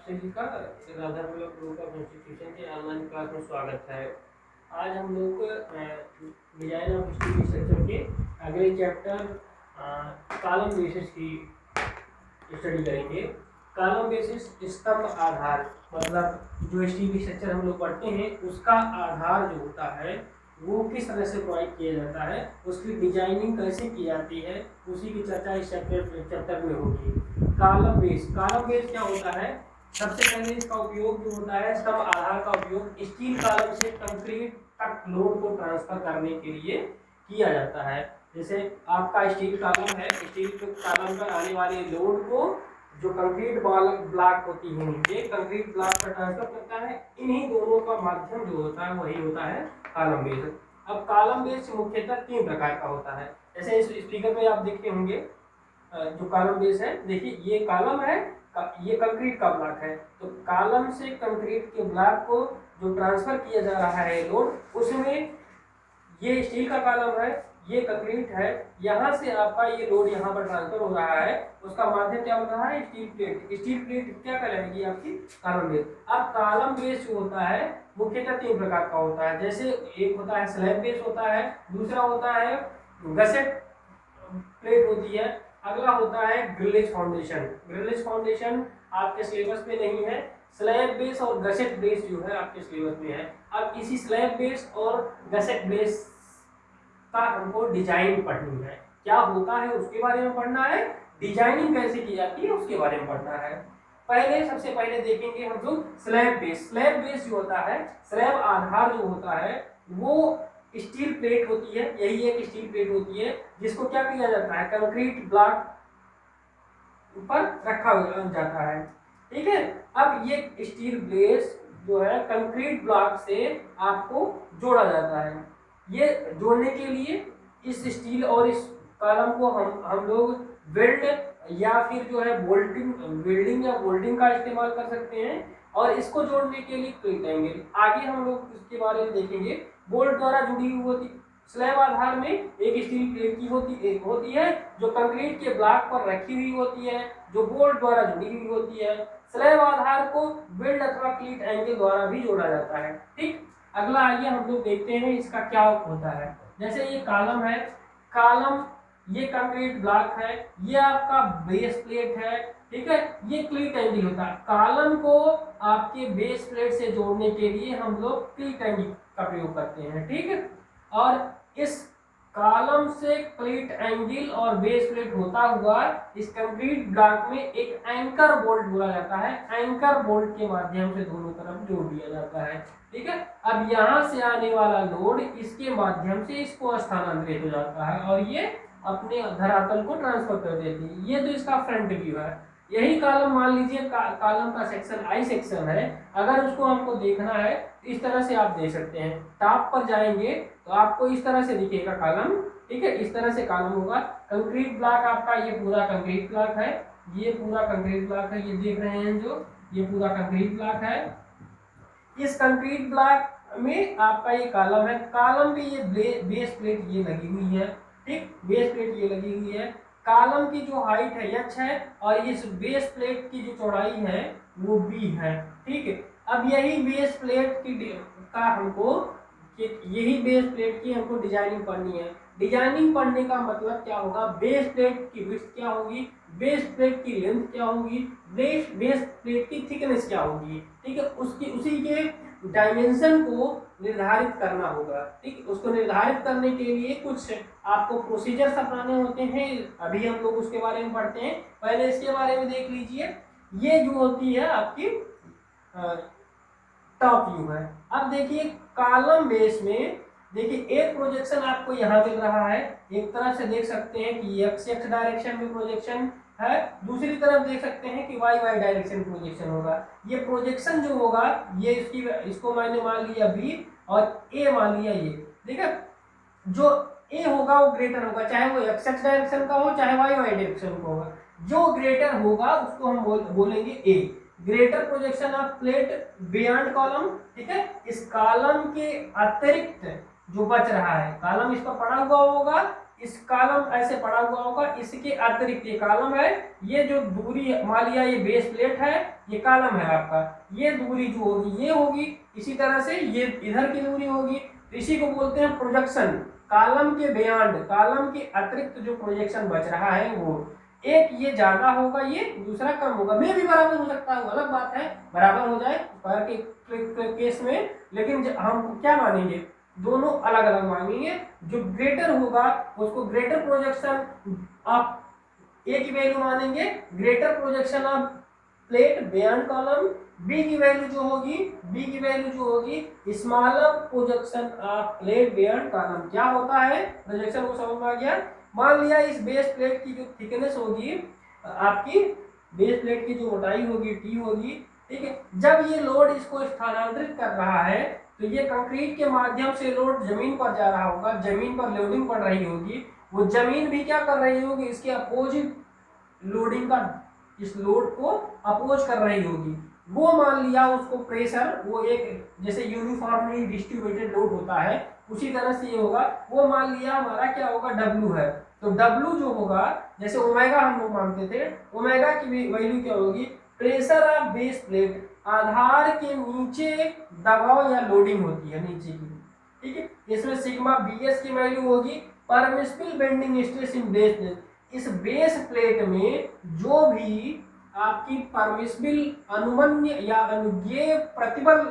सभी का Radha Vallabh group of institution के ऑनलाइन क्लास में स्वागत है। आज हम लोग डिजाइन ऑफ स्टील स्ट्रक्चर के अगले चैप्टर कॉलम बेसिस की स्टडी करेंगे। कॉलम बेसिस स्तंभ आधार, मतलब जो स्टील स्ट्रक्चर हम लोग पढ़ते हैं उसका आधार जो होता है वो किस तरह से प्रोवाइड किया जाता है, उसकी डिजाइनिंग कैसे की जाती है, उसी की चर्चा इस चैप्टर में होगी। कॉलम बेस क्या होता है? सबसे पहले इसका उपयोग जो होता है, स्तंभ आधार का उपयोग स्टील कॉलम से कंक्रीट तक लोड को ट्रांसफर करने के लिए किया जाता है। जैसे आपका स्टील कॉलम है, स्टील कॉलम पर आने वाले लोड को जो कंक्रीट ब्लॉक होती है नीचे, कंक्रीट ब्लॉक पर ट्रांसफर करता है। इन्हीं दोनों का माध्यम जो होता है वही होता है कॉलम बेस। अब कॉलम बेस मुख्यतः 3 प्रकार का होता है। जैसे इस स्पीकर में आप देखते होंगे जो कॉलम बेस है, देखिए ये कॉलम है, ये कंक्रीट का ब्लॉक है। तो कॉलम से कंक्रीट के ब्लॉक को जो ट्रांसफर किया जा रहा है लोड, उसमें ये स्टील का कॉलम है, ये कंक्रीट है, यहाँ से आपका ये लोड यहाँ पर ट्रांसफर हो रहा है। उसका माध्यम क्या हो रहा है? Steel plate. स्टील प्लेट क्या कहलाएगी? आपकी कॉलम बेस। अब कॉलम बेस जो होता है मुख्यतः 3 प्रकार का होता है। जैसे एक होता है स्लैब बेस होता है, दूसरा होता है गसेट प्लेट होती है, अगला होता है ग्रिलेज फाउंडेशन। ग्रिलेज फाउंडेशन आपके सिलेबस में नहीं है, स्लैब बेस और गसेट बेस जो है आपके सिलेबस में है। अब इसी स्लैब बेस और गसेट बेस का हमको डिजाइन पढ़नी है, क्या होता है उसके बारे में पढ़ना है, डिजाइनिंग कैसे की जाती है उसके बारे में पढ़ना है। सबसे पहले देखेंगे हम लोग स्लैब बेस। स्लैब बेस जो होता है, स्लैब आधार जो होता है वो स्टील प्लेट होती है, यही एक स्टील प्लेट होती है जिसको क्या किया जाता है? कंक्रीट ब्लॉक पर रखा जाता है। ठीक है, अब ये स्टील बेस जो है कंक्रीट ब्लॉक से आपको जोड़ा जाता है। ये जोड़ने के लिए इस स्टील और इस कॉलम को हम लोग वेल्ड या फिर जो है बोल्टिंग, वेल्डिंग या बोल्टिंग का इस्तेमाल कर सकते हैं। और इसको जोड़ने के लिए क्लिक एंगल, आगे हम लोग इसके बारे में देखेंगे। बोल्ट द्वारा जुड़ी हुई होती, स्लैब आधार में एक स्टील प्लेट की होती है जो कंक्रीट के ब्लॉक पर रखी हुई होती है, जो बोल्ट द्वारा जुड़ी हुई होती है। स्लैब आधार को वेल्ड अथवा क्लीट एंगल द्वारा भी जोड़ा जाता है। ठीक, अगला आइए हम लोग देखते हैं इसका क्या होता है। जैसे ये कॉलम है, कॉलम ये कंक्रीट ब्लॉक है, ये आपका बेस प्लेट है। ठीक है, ये क्लीट एंगल होता है। कॉलम को आपके बेस प्लेट से जोड़ने के लिए हम लोग क्लीट एंगल का प्रयोग करते हैं। ठीक है, और इस कॉलम से क्लीट एंगल और बेस प्लेट होता हुआ इस कंक्रीट ब्लॉक में एक एंकर बोल्ट बोला जाता है। एंकर बोल्ट के माध्यम से दोनों तरफ जोड़ दिया जाता है। ठीक है, अब यहां से आने वाला लोड इसके माध्यम से इसको स्थानांतरित हो जाता है और ये अपने धरातल को ट्रांसफर कर देती है। ये तो इसका फ्रंट व्यू है। यही कॉलम मान लीजिए कॉलम का सेक्शन आई सेक्शन है, अगर उसको हमको देखना है इस तरह से आप देख सकते हैं। टॉप पर जाएंगे तो आपको इस तरह से दिखेगा कॉलम। ठीक है, इस तरह से कॉलम होगा। कंक्रीट ब्लॉक आपका ये पूरा कंक्रीट ब्लॉक है, ये पूरा कंक्रीट ब्लॉक है, ये देख रहे हैं जो ये पूरा कंक्रीट ब्लॉक है। इस कंक्रीट ब्लॉक में आपका ये कॉलम है, कॉलम पे ये बेस प्लेट ये लगी हुई है। ठीक, बेस प्लेट ये लगी हुई है। कॉलम की जो हाइट है h है और इस बेस प्लेट की जो चौड़ाई है वो b है। ठीक है, अब यही बेस प्लेट की का हमको यही बेस प्लेट की हमको डिजाइनिंग पढ़नी है। डिजाइनिंग पढ़ने का मतलब क्या होगा? बेस प्लेट की विड्थ क्या होगी, बेस प्लेट की लेंथ क्या होगी, बेस प्लेट की थिकनेस क्या होगी। ठीक है, उसकी उसी के डायमेंशन को निर्धारित करना होगा। ठीक, उसको निर्धारित करने के लिए कुछ आपको प्रोसीजर्स अपनाने होते हैं, अभी हम लोग उसके बारे में पढ़ते हैं। पहले इसके बारे में देख लीजिए। ये जो होती है आपकी टॉप व्यू है। अब देखिए कॉलम बेस में देखिए एक प्रोजेक्शन आपको यहाँ मिल रहा है, एक तरफ से देख सकते हैं कि एक्स एक्स डायरेक्शन में प्रोजेक्शन है, दूसरी तरफ देख सकते हैं कि वाई वाई डायरेक्शन प्रोजेक्शन होगा। ये प्रोजेक्शन जो होगा ये इसको मैंने मान लिया बी और ए मान लिया ये। ठीक है, जो ए होगा वो ग्रेटर होगा, चाहे वो एक्स एक्स डायरेक्शन का हो चाहे वाई वाई डायरेक्शन का होगा। जो ग्रेटर होगा उसको हम बोलेंगे a, greater projection of plate beyond column. ठीक है, इस कॉलम के अतिरिक्त जो बच रहा है, कॉलम इस पर पड़ा हुआ होगा, इस कॉलम ऐसे पड़ा हुआ होगा, इसके अतिरिक्त ये कॉलम है, ये जो दूरी मान लिया ये बेस प्लेट है, ये कॉलम है आपका, ये दूरी जो होगी ये होगी, इसी तरह से ये इधर की दूरी होगी, तो इसी को बोलते हैं प्रोजेक्शन। कॉलम के बियॉन्ड, कॉलम के अतिरिक्त जो प्रोजेक्शन बच रहा है वो, एक ये ज्यादा होगा, ये दूसरा कम होगा, में भी बराबर हो सकता है, वो अलग बात है, बराबर हो जाए स्क्वायर के केस में, लेकिन हम क्या मानेंगे, दोनों अलग अलग मानेंगे। जो ग्रेटर होगा उसको ग्रेटर प्रोजेक्शन आप ए की वैल्यू मानेंगे, greater projection of plate beyond column. B की वैल्यू जो होगी, बी की वैल्यू जो होगी smaller projection of plate beyond column. क्या होता है, प्रोजेक्शन को समझ में आ गया। मान लिया इस बेस प्लेट की जो थिकनेस होगी, आपकी बेस प्लेट की जो मोटाई होगी टी होगी, ठीक है, जब ये लोड इसको स्थानांतरित कर रहा है तो ये कंक्रीट के माध्यम से लोड जमीन पर जा रहा होगा, जमीन पर लोडिंग पड़ रही होगी, वो जमीन भी क्या कर रही होगी, इसके अपोजिट लोडिंग का, इस लोड को अपोज कर रही होगी, वो मान लिया उसको प्रेशर, वो एक जैसे यूनिफॉर्मली डिस्ट्रीब्यूटेड लोड होता है उसी तरह से ये होगा, वो मान लिया हमारा क्या होगा, डब्ल्यू है। तो डब्ल्यू जो होगा, जैसे ओमेगा हम लोग मानते थे, ओमेगा की वैल्यू क्या होगी, प्रेशर ऑफ बेस प्लेट, आधार के नीचे दबाव या लोडिंग होती है नीचे की, ठीक है। इसमें सिग्मा बीएस की वैल्यू होगी permissible bending stress in base plate. इस बेस प्लेट में जो भी आपकी परमिसिबल अनुमन्य या अनुज्ञेय प्रतिबल,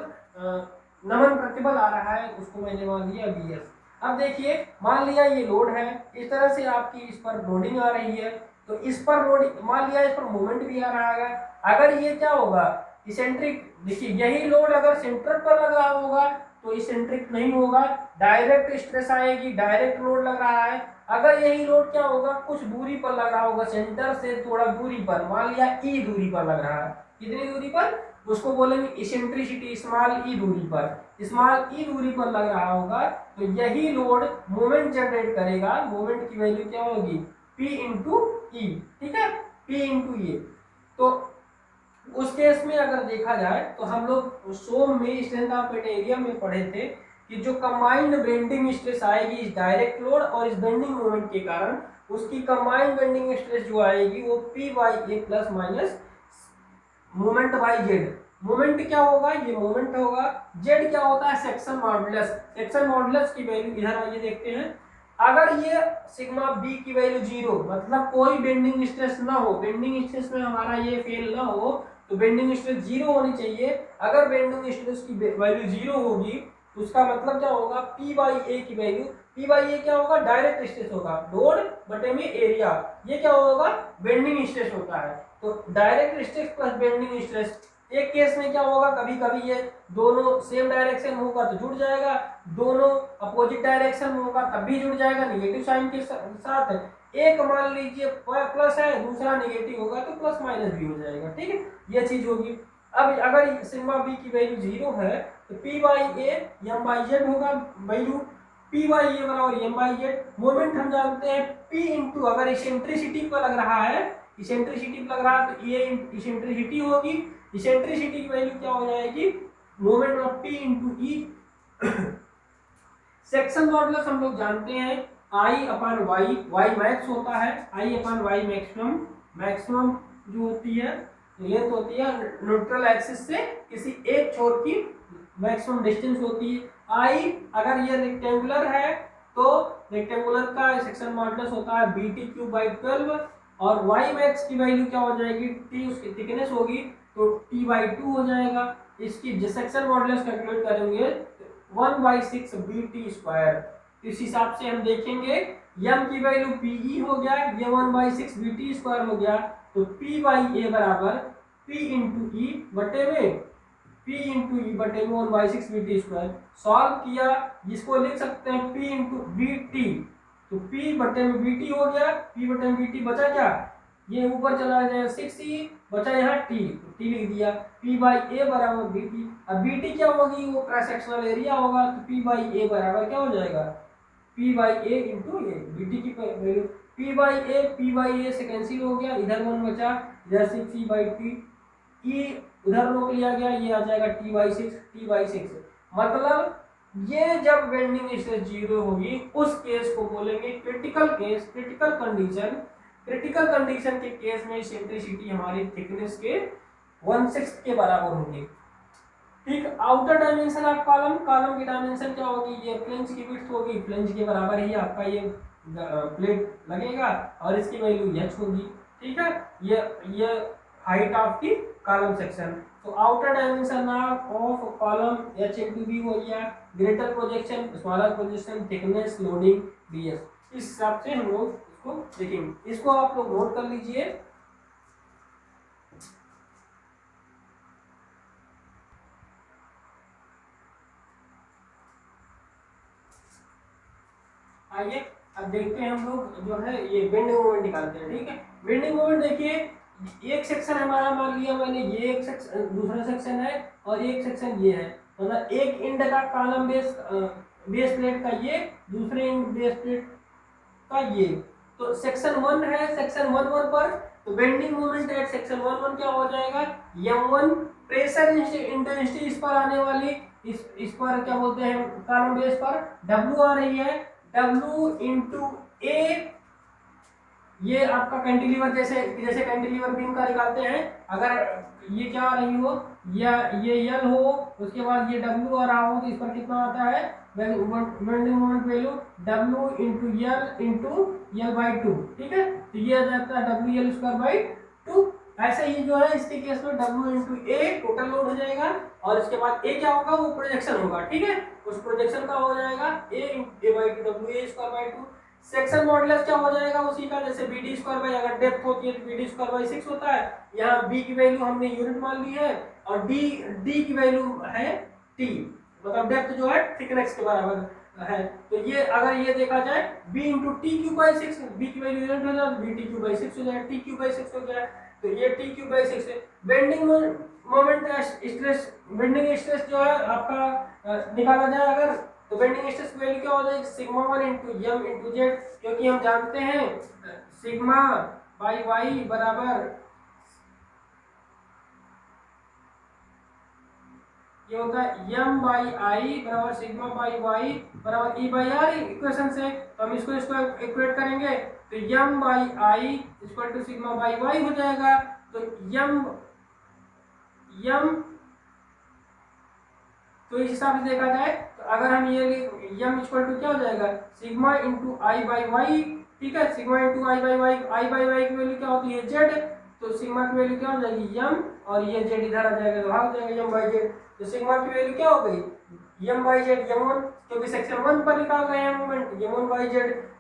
नमन प्रतिबल आ रहा है, उसको मैंने मान लिया बीएस। अब देखिए, मान लिया ये लोड है, इस तरह से आपकी इस पर लोडिंग आ रही है, तो इस पर लोडिंग, मान लिया इस पर मोमेंट भी आ रहा है, अगर ये क्या होगा, इसेंट्रिक, देखिए यही लोड अगर सेंटर पर लग रहा होगा तो इसेंट्रिक नहीं होगा, डायरेक्ट स्ट्रेस आएगी, डायरेक्ट लोड लग रहा है। अगर यही लोड क्या होगा, कुछ दूरी पर लग रहा होगा, सेंटर से थोड़ा दूरी पर, मान लिया ई दूरी पर लग रहा है, कितनी दूरी पर, उसको बोलेंगे इसेंट्रिसिटी, स्मॉल ई दूरी पर, स्मॉल ई दूरी पर लग रहा होगा, तो यही लोड मोमेंट जनरेट करेगा। मोमेंट की वैल्यू क्या होगी, P इंटू ई, ठीक है, P इंटू ई। तो उस केस में अगर देखा जाए तो हम लोग सोम में स्ट्रेंथ ऑफ मटेरियल में पढ़े थे कि जो कंबाइंड बेंडिंग स्ट्रेस आएगी इस डायरेक्ट लोड और इस बेंडिंग मोमेंट के कारण, उसकी कंबाइंड बेंडिंग स्ट्रेस जो आएगी वो P by A plus minus moment by Z. Moment क्या होगा, ये मोमेंट होगा, जेड क्या होता है, सेक्शन मॉडुलस। सेक्शन मॉडुलस की वैल्यू इधर आइए देखते हैं। अगर ये सिग्मा बी की वैल्यू 0, मतलब कोई बेंडिंग स्ट्रेस ना हो, बेंडिंग स्ट्रेस में हमारा ये फेल ना हो, तो बेंडिंग स्ट्रेस 0 होनी चाहिए। अगर बेंडिंग स्ट्रेस की वैल्यू 0 होगी तो उसका मतलब क्या होगा, पी बाई ए की वैल्यू, पी बाई ए क्या होगा, डायरेक्ट स्ट्रेस होगा, लोड बटे में एरिया, ये क्या होगा, बेंडिंग स्ट्रेस होता है। तो direct stress plus bending stress, एक केस में क्या होगा, कभी कभी ये दोनों सेम डायरेक्शन होगा तो जुड़ जाएगा, दोनों अपोजिट डायरेक्शन में होगा तब भी जुड़ जाएगा नेगेटिव साइन के साथ। एक मान लीजिए प्लस है, दूसरा नेगेटिव होगा तो प्लस माइनस भी हो जाएगा, ठीक है, ये चीज होगी। अब अगर सिग्मा बी की वैल्यू 0 है तो P by A M by Z होगा, वैल्यू पी बाई ए बराबर एम बाई जेड। मोमेंट हम जानते हैं पी इंटू, अगर इसेंट्रिसिटी पर लग रहा है, इसेंट्रिसिटी पर लग रहा है तो ये इसेंट्रिसिटी होगी, इसेंट्रिसिटी की वैल्यू क्या हो जाएगी, moment of P into E. Section modulus हम लोग जानते हैं आई अपॉन वाई, वाई मैक्स होता है, आई अपॉन वाई मैक्सिमम, मैक्सिमम जो होती है लेंथ होती है न्यूट्रल एक्सिस से किसी एक छोर की मैक्सिमम डिस्टेंस होती है। आई अगर ये रेक्टेंगुलर है तो रेक्टेंगुलर का सेक्शन मॉडुलस होता है बी टी क्यूब बाई 12, और वाई मैक्स की वैल्यू क्या हो जाएगी, टी उसकी थिकनेस होगी तो टी बाई 2 हो जाएगा। इसकी सेक्शन मॉडुलस कैलकुलेट करेंगे 1/6 बी टी स्क्वायर। इस हिसाब से हम देखेंगे m की वैल्यू पीई हो गया, ये 1/6 बी टी स्क्वायर हो गया, तो p बाई ए बराबर p इंटू ई बटे में p इंटू ई बटे में 1/6 बी टी स्क्वायर। सॉल्व किया, जिसको लिख सकते हैं p इंटू बी टी, तो p बटे में बी टी हो गया, p बटे में बी टी बचा क्या, ये ऊपर चला जाएगा 6e, बचा यहाँ t, तो t लिख दिया, p बाई ए बराबर बी टी। अब बी टी क्या होगी, वो क्रॉस सेक्शनल एरिया होगा, तो p बाई ए बराबर क्या हो जाएगा, p by A into A, B T की वैल्यू p बाई ए से कैंसिल हो गया, इधर 1 बचा, इधर 6e बाई टी, e उधर रोक लिया गया, ये आ जाएगा t बाई 6, t बाई 6। मतलब ये जब बेंडिंग स्ट्रेस जीरो होगी उस केस को बोलेंगे critical case, critical condition. Critical condition के केस में इसेंट्रिसिटी हमारी थिकनेस के 1/6 के बराबर होगी। ठीक, outer dimension of column, column की डायमेंशन क्या होगी, ये फ्लेंज की विड्थ होगी, फ्लेंज के बराबर ही आपका ये प्लेट लगेगा और इसकी वैल्यू h होगी। ठीक है, ये हाइट ऑफ की कॉलम सेक्शन। तो outer dimension of column h into b हो गया, greater projection, smaller projection, thickness, loading bs। इस हिसाब से हम लोग इसको देखेंगे। इसको आप लोग नोट कर लीजिए। आइए अब देखते हैं हम लोग जो है ये बेंडिंग मोमेंट निकालते हैं। ठीक है, बेंडिंग मोमेंट देखिए, एक सेक्शन हमारा मान लिया मैंने, ये एक सेक्शन, दूसरा सेक्शन है और एक सेक्शन ये है, मतलब एक इंड का कॉलम बेस प्लेट का ये, दूसरे इंड बेस प्लेट का ये। तो सेक्शन 1 है, सेक्शन 1 पर तो बेंडिंग मोमेंट एट सेक्शन 1 क्या हो जाएगा, m1 प्रेशर इंटेंसिटी इस पर आने वाली, इस पर क्या बोलते हैं कॉलम बेस पर W आ रही है, W इंटू ए, ये आपका कैंटिलीवर जैसे कैंटिलीवर बीम का निकालते हैं, अगर ये क्या आ रही हो या ये यल हो, उसके बाद ये W आ रहा हो, तो इस पर कितना आता है bending moment value W into L by 2। ठीक है, तो ये आ जाता है WL²/2। ऐसे ही जो है इसके केस में W इंटू ए टोटल लोड हो जाएगा और इसके बाद ए क्या होगा, वो प्रोजेक्शन होगा। ठीक है, उस प्रोजेक्शन का हो जाएगा A/2 WA²/2। सेक्शन मॉडुलस क्या हो जाएगा उसी का, जैसे BD², अगर डेप्थ होती है तो BD²/6 होता है। यहाँ B की वैल्यू हमने यूनिट मान ली है और D की वैल्यू है T, मतलब डेप्थ जो है थिकनेस के बराबर है। तो ये अगर ये देखा जाए B इंटू T³/6, B की वैल्यू यूनिट हो जाए BT³/6 हो जाए, T³/6 हो गया, तो ये T³/6 है। Bending moment stress, bending stress जो है आपका निकाला जाए अगर, तो बेंडिंग स्ट्रेस की वैल्यू क्या हो जाएगी, sigma 1 into m into Z, क्योंकि हम जानते हैं सिग्मा बाई वाई बराबर ये होता है m बाई आई बराबर सिग्मा बाई वाई बराबर e बाई आर इक्वेशन से। तो हम इसको इक्वेट करेंगे तो m by I equal to sigma by Y हो जाएगा। तो m तो इस हिसाब से देखा जाए तो अगर हम ये m इक्वल टू क्या हो जाएगा, sigma into I by Y. ठीक है, sigma into I by Y, I by Y की वैल्यू क्या होती है z, तो सिग्मा की वैल्यू क्या हो जाएगी m और ये z इधर आ जाएगा तो भाग जाएगा m बाई z। तो सिग्मा की वैल्यू क्या हो गई, m बाई z m1, क्योंकि सेक्शन 1 पर निकाल रहे हैं मोमेंट m1 बाई z,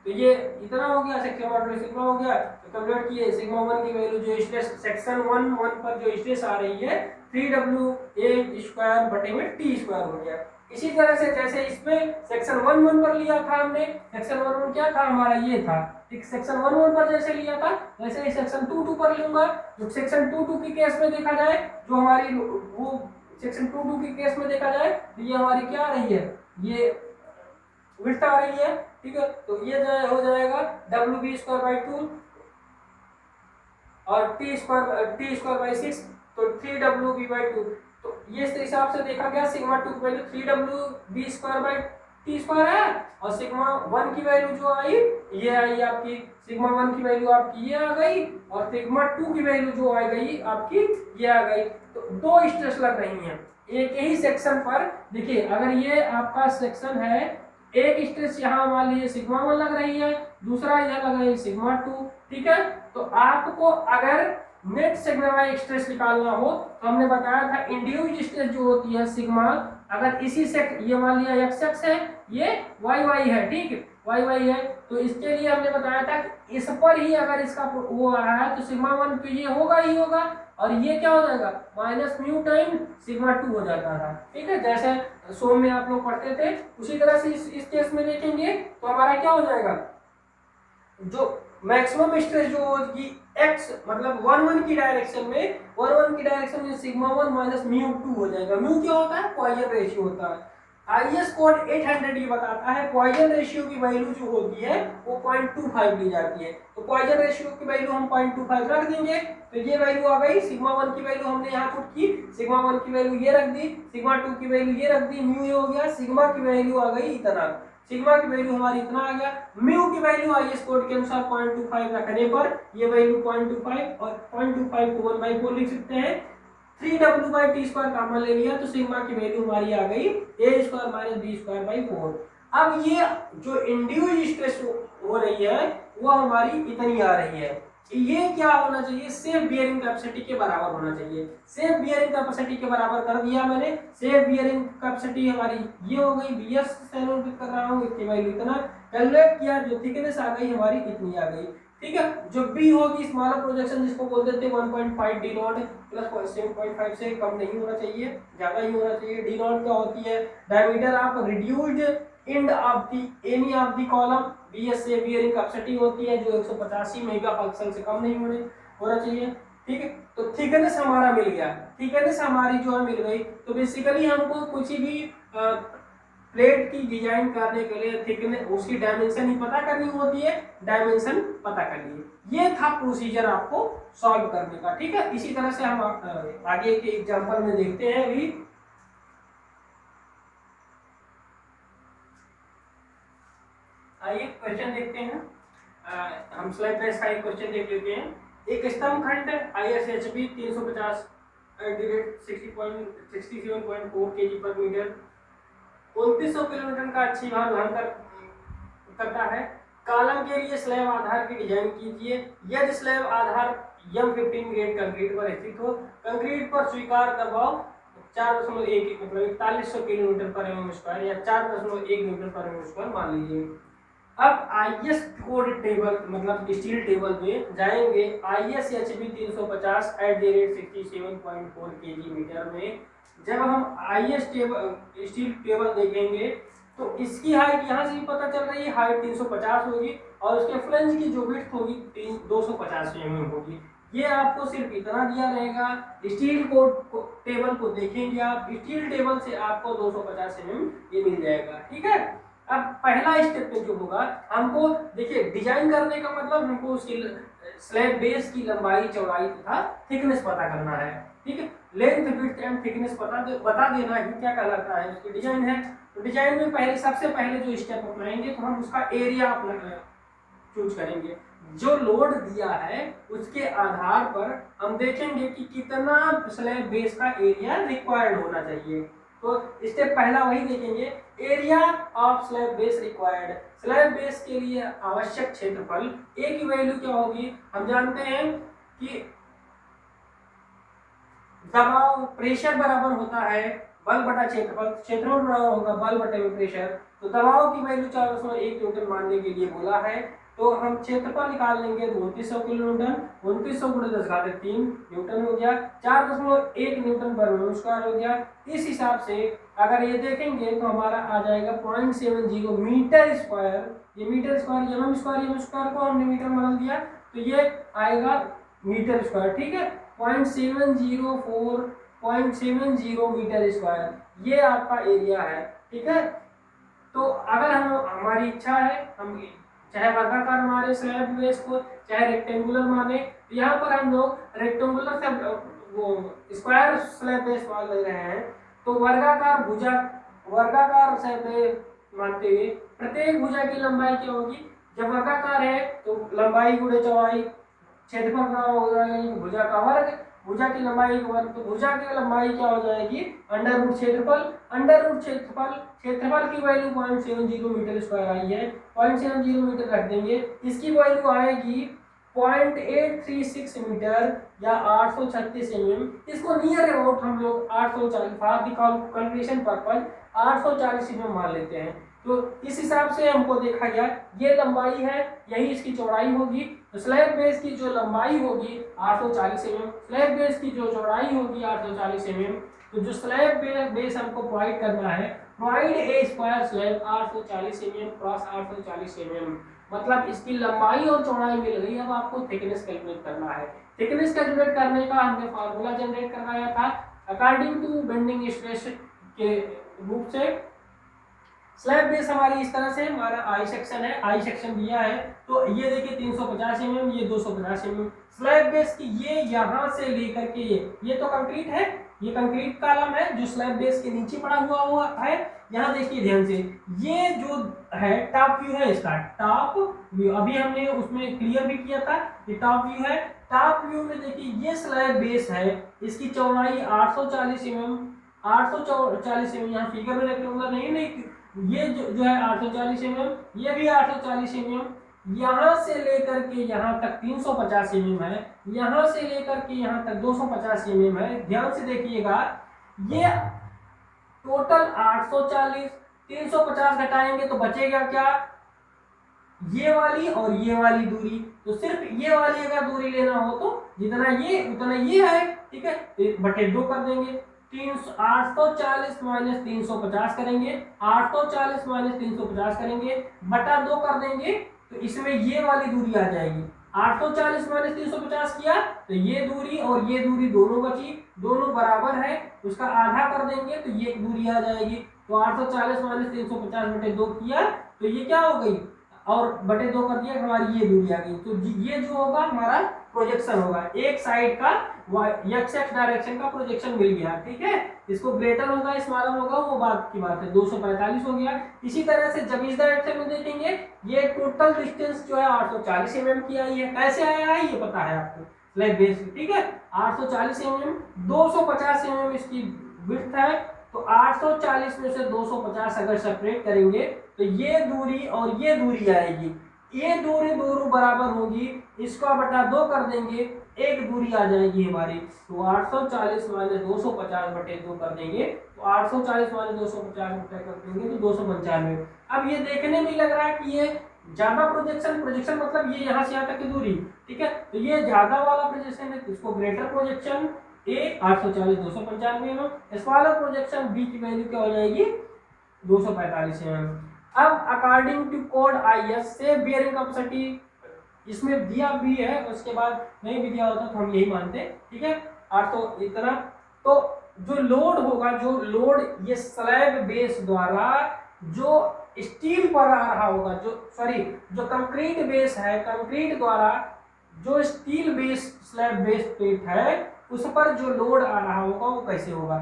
तो ये इतना हो गया, सेक्शन मॉडुलस सिग्मा हो गया। तो कैलकुलेट किए सिग्मा 1 की वैल्यू जो स्ट्रेस सेक्शन 1 पर जो स्ट्रेस आ रही है 3W² हो गया। इसी तरह से जैसे इसमें सेक्शन 1 पर लिया था हमने, सेक्शन 1 क्या था हमारा, ये था। ठीक, सेक्शन 1 पर जैसे लिया था वैसे ही सेक्शन 2 पर लूंगा। तो सेक्शन 2 के केस में देखा जाए जो हमारी वो सेक्शन 2 के केस में देखा जाए तो ये हमारी क्या आ रही है, ये विड्थ आ रही है। ठीक है, तो ये जो हो जाएगा WB²/2 और T²/6, तो 3WB/2। तो ये इस हिसाब से देखा गया सिग्मा 2 की वैल्यू 3WB²/T² है और सिग्मा 1 की वैल्यू जो आई ये आई आपकी, सिग्मा 1 की वैल्यू आपकी ये आ गई और सिग्मा 2 की वैल्यू जो आ गई आपकी ये आ गई। तो दो स्ट्रेस लग रही हैं एक ही सेक्शन पर। देखिए अगर ये आपका सेक्शन है, एक स्ट्रेस यहाँ मान लीजिए सिग्मा 1 लग रही है, दूसरा इधर लग रही है सिग्मा 2। ठीक है, तो आपको अगर नेट सिग्मा स्ट्रेस निकालना हो तो हमने बताया था इंड्यूस्ड स्ट्रेस जो होती है सिग्मा, अगर इसी से ये मान लिया एक्स एक्स है, ये वाई वाई है। ठीक है, वाई वाई है, तो इसके लिए हमने बताया था कि इस पर ही अगर इसका वो आ रहा है तो सिग्मा 1 तो ये होगा ही होगा और ये क्या हो जाएगा माइनस म्यू टाइम सिग्मा 2 हो जाता था। ठीक है, जैसे सोम में आप लोग पढ़ते थे उसी तरह से इस केस में देखेंगे तो हमारा क्या हो जाएगा, जो मैक्सिमम स्ट्रेस जो होगी x मतलब 1 की डायरेक्शन में सिग्मा 1 माइनस म्यू 2 हो जाएगा। म्यू क्या होता है, पॉइजन रेशियो होता है। आईएस कोड 800 ये बताता है पॉइजन रेशियो की वैल्यू जो होती है वो 0.25 ली जाती है। तो पॉइजन रेशियो की वैल्यू हम 0.25 रख देंगे, तो ये वैल्यू आ गई। सिग्मा 1 की वैल्यू हमने यहाँ पुट की, सिग्मा 1 की वैल्यू ये रख दी, सिग्मा 2 की वैल्यू ये रख दी, म्यू ये हो गया, सिग्मा की वैल्यू आ गई इतना, सिग्मा की वैल्यू हमारी इतना आ गया। म्यू की वैल्यू आईएस कोड के अनुसार 0.25 रखने पर ये वैल्यू 0.25 और 0.25 को 1/4 लिख सकते हैं। 3w/t स्क्वायर कॉमन ले लिया तो सिग्मा की वैल्यू हमारी आ गई a² - b²/4। अब ये जो इंड्यूस्ड स्ट्रेस हो रही है वो हमारी इतनी आ रही है। ये क्या होना चाहिए, सेफ बियरिंग कैपेसिटी के बराबर होना चाहिए। सेफ बियरिंग कैपेसिटी के बराबर कर दिया मैंने। सेफ बियरिंग कैपेसिटी हमारी ये हो गई, bs से एलोकेट कर रहा हूँ, इसकी वैल्यू इतना कैलकुलेट किया, जो थिकनेस आ गई हमारी इतनी आ गई। ठीक है, जो बी होगी स्मॉलर प्रोजेक्शन जिसको बोल देते हैं 1.5 डी नॉट प्लस 7.5 से कम नहीं होना चाहिए, ज्यादा ही होना चाहिए। डी नॉट क्या होती है, diameter of reduced end of the any of the column. BS से बियरिंग कैपेसिटी होती है जो 185 मेगापास्कल से कम नहीं होना चाहिए। ठीक है, तो थिकनेस हमारा मिल गया, थिकनेस हमारी जो है मिल गई। तो बेसिकली हमको कुछ भी प्लेट की डिजाइन करने के लिए थिकनेस उसकी डायमेंशन ही पता करनी होती है, डायमेंशन पता कर लिए। ये था प्रोसीजर आपको सॉल्व करने का। ठीक है, इसी तरह से हम आगे के एग्जांपल में देखते हैं। अभी आइए क्वेश्चन देखते हैं। हम स्लाइड बेस का एक क्वेश्चन देख लेते हैं। एक स्तंभ खंड ISHB 350 67.4 kg/मीटर 2900 किलोमीटर का अच्छी भार वहन करता है। कॉलम के लिए स्लैब आधार की डिजाइन कीजिए। यदि स्लैब आधार M15 ग्रेड कंक्रीट पर स्थित हो, कंक्रीट पर स्वीकार दबाव 4.1 मतलब 4100 kN/mm² या 4.1 Nm/mm² मान लीजिए। अब आईएस कोड टेबल मतलब स्टील टेबल में जाएंगे। ISHB 350 @67.4 kg/मीटर में जब हम आईएस टेबल स्टील टेबल देखेंगे तो इसकी हाइट यहाँ से भी पता चल रही है, हाइट 350 होगी और उसके फ्लेंज की जो विड्थ होगी 250 mm होगी। ये आपको सिर्फ इतना दिया रहेगा। स्टील कोड टेबल को देखेंगे आप, स्टील टेबल से आपको 250 mm ये मिल जाएगा। ठीक है, अब पहला स्टेप में जो होगा हमको देखिए डिजाइन करने का मतलब हमको उसकी स्लैब बेस की लंबाई चौड़ाई तथा थिकनेस पता करना है। ठीक है, लेंथ विड्थ एंड थिकनेस बता देना ही क्या कहलाता है, उसकी डिजाइन है। तो डिजाइन में पहले सबसे पहले जो स्टेप अपनाएंगे तो हम उसका एरिया अपना चूज करेंगे। जो लोड दिया है उसके आधार पर हम देखेंगे कि कितना स्लैब बेस का एरिया रिक्वायर्ड होना चाहिए। तो स्टेप पहला वही देखेंगे, area of slab base required. Slab base के लिए आवश्यक क्षेत्रफल ए की वैल्यू क्या होगी, हम जानते हैं कि दबाव प्रेशर बराबर होता है बल बटा क्षेत्रफल, क्षेत्रफल बराबर होगा बल बटे प्रेशर। तो दबाव की वैल्यू 4.1 न्यूटन मानने के लिए बोला है, तो हम क्षेत्रफल निकाल लेंगे 2900 किलोन्यूटन, 2900 × 10³ न्यूटन हो गया, 4.1 Nm/m² हो गया। इस हिसाब से अगर ये देखेंगे तो हमारा आ जाएगा 0.70 मीटर स्क्वायर। ये मीटर स्क्वायर mm² को हमने मीटर मान दिया तो ये आएगा मीटर स्क्वायर। ठीक है, 0.704 मीटर स्क्वायर ये आपका एरिया है। ठीक है, तो अगर हम हमारी इच्छा है हम चाहे वर्गाकार माने स्लैब बेस को चाहे रेक्टेंगुलर माने, तो यहाँ पर हम लोग रेक्टेंगुलर से वो स्क्वायर स्लैब बेस मान ले रहे हैं। तो वर्गाकार स्लैब बेस मानते हुए प्रत्येक भुजा की लंबाई क्या होगी, जब वर्गाकार है तो लंबाई गुणे चौड़ाई, क्षेत्रफल बराबर हो जाएगा भुजा का वर्ग, भुजा की लंबाई का वर्ग। तो भुजा की लंबाई क्या हो जाएगी √ क्षेत्रफल, √ क्षेत्रफल की वैल्यू 0.70 मीटर स्क्वायर आई है, 0.70 मीटर रख देंगे। इसकी वैल्यू आएगी 0.836 मीटर या 836 mm। इसको नियर अबाउट हम लोग 840 for the calculation purpose 840 mm मान लेते हैं। तो इस हिसाब से हमको देखा गया ये लंबाई है, यही इसकी चौड़ाई होगी। तो स्लैब बेस की जो लंबाई होगी 840 mm, स्लैब बेस की जो चौड़ाई होगी 840 mm। तो जो स्लैब बेस हमको प्रोवाइड करना है, provide a square slab 840 mm cross 840 mm, मतलब इसकी लंबाई और चौड़ाई मिल गई। अब आपको थिकनेस कैलकुलेट करना है। थिकनेस कैलकुलेट करने का हमने फार्मूला जनरेट करवाया था अकॉर्डिंग टू बेंडिंग स्ट्रेस के रूप से। स्लैब बेस हमारी इस तरह से हमारा आई सेक्शन है, आई सेक्शन दिया है, तो ये देखिए 350 mm, ये 250 mm स्लैब बेस की, ये यहाँ से लेकर के ये तो कंक्रीट है, ये कंक्रीट कॉलम है जो स्लैब बेस के नीचे पड़ा हुआ है। यहाँ देखिए ध्यान से, ये जो है टॉप व्यू है, इसका टॉप व्यू अभी हमने उसमें क्लियर भी किया था, ये टॉप व्यू है। टॉप व्यू में देखिए ये स्लैब बेस है, इसकी चौड़ाई 840 mm, 840 mm, यहाँ फिगर में रेक्टेंगुलर नहीं, ये जो है 840 mm, ये भी 840 mm, यहाँ से लेकर के यहाँ तक 350 mm है, यहाँ से लेकर के यहाँ तक 250 mm है। ध्यान से देखिएगा, ये टोटल 840, 350 घटाएंगे तो बचेगा क्या, ये वाली और ये वाली दूरी। तो सिर्फ ये वाली अगर दूरी लेना हो तो जितना ये उतना ये है, ठीक है, तो बटे 2 कर देंगे। 840 माइनस 350 करेंगे, 840 माइनस 350 करेंगे, बटा 2 कर देंगे, तो इसमें ये वाली दूरी आ जाएगी। 840 माइनस 350 किया तो ये दूरी और ये दूरी दोनों बची, दोनों बराबर है, उसका आधा कर देंगे तो ये दूरी आ जाएगी। तो 840 माइनस 350 बटे 2 किया तो ये क्या हो गई, और बटे 2 कर दिया, हमारी ये दूरी आ गई। तो ये जो होगा हमारा प्रोजेक्शन होगा, एक साइड का एक्स एक्स डायरेक्शन का प्रोजेक्शन मिल गया, ठीक है। इसको ग्रेटर होगा स्मॉलर होगा वो बात की बात है, 245 हो गया। इसी तरह से जब इस डायरेक्शन में देखेंगे, ये टोटल डिस्टेंस जो है 840 mm की आई है। कैसे आया है ये पता है आपको, स्लैब बेस, ठीक है। 840 mm, 250 mm इसकी विड्थ है, तो 840 में से 250 अगर सेपरेट करेंगे तो ये दूरी और ये दूरी आएगी, ये दूरी दोनों बराबर होगी, इसका बटा 2 कर देंगे, एक दूरी आ जाएगी हमारी। तो 840 माइनस 250 बटे 2 कर देंगे, तो 840 माइनस 250 बटे कर देंगे तो 295। अब ये देखने में लग रहा है कि ये ज्यादा प्रोजेक्शन मतलब ये यहाँ से यहाँ तक की दूरी, ठीक है, तो ये ज्यादा वाला प्रोजेक्शन है, इसको ग्रेटर प्रोजेक्शन ए 840 295 mm, स्मॉलर प्रोजेक्शन बी की वैल्यू क्या हो जाएगी 245 mm। अब अकॉर्डिंग टू कोड IS से बियरिंग कैपेसिटी इसमें दिया भी है, उसके बाद नहीं भी दिया होता तो हम यही मानते, ठीक है। 800 इतना, तो जो लोड होगा, जो लोड ये स्लैब बेस द्वारा जो स्टील पर आ रहा होगा, जो कंक्रीट बेस है, कंक्रीट द्वारा जो steel base slab base plate है उस पर जो लोड आ रहा होगा वो कैसे होगा।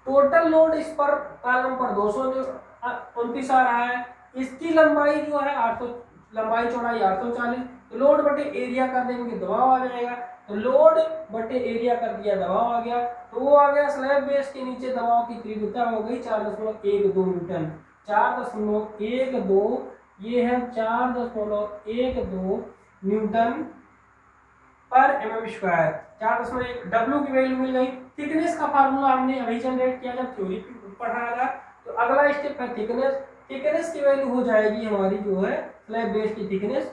टोटल लोड इस पर कॉलम पर 229 आ रहा है, इसकी लंबाई जो है 800, लंबाई चौड़ाई 840, तो लोड बटे एरिया कर देंगे, दबाव आ जाएगा, तो लोड बटे एरिया कर दिया, दबाव आ गया, तो वो आ गया स्लैब बेस के नीचे दबाव की तीव्रता हो गई 4.12 न्यूटन, 4.12, ये है 4.12 न्यूटन पर mm स्क्वायर, 4.1 डब्ल्यू की वैल्यू मिल गई। थिकनेस का फार्मूला हमने अभी जनरेट किया जब थ्योरी पढ़ा था, तो अगला स्टेप है थिकनेस। थिकनेस की वैल्यू हो जाएगी हमारी जो है स्लैब बेस की थिकनेस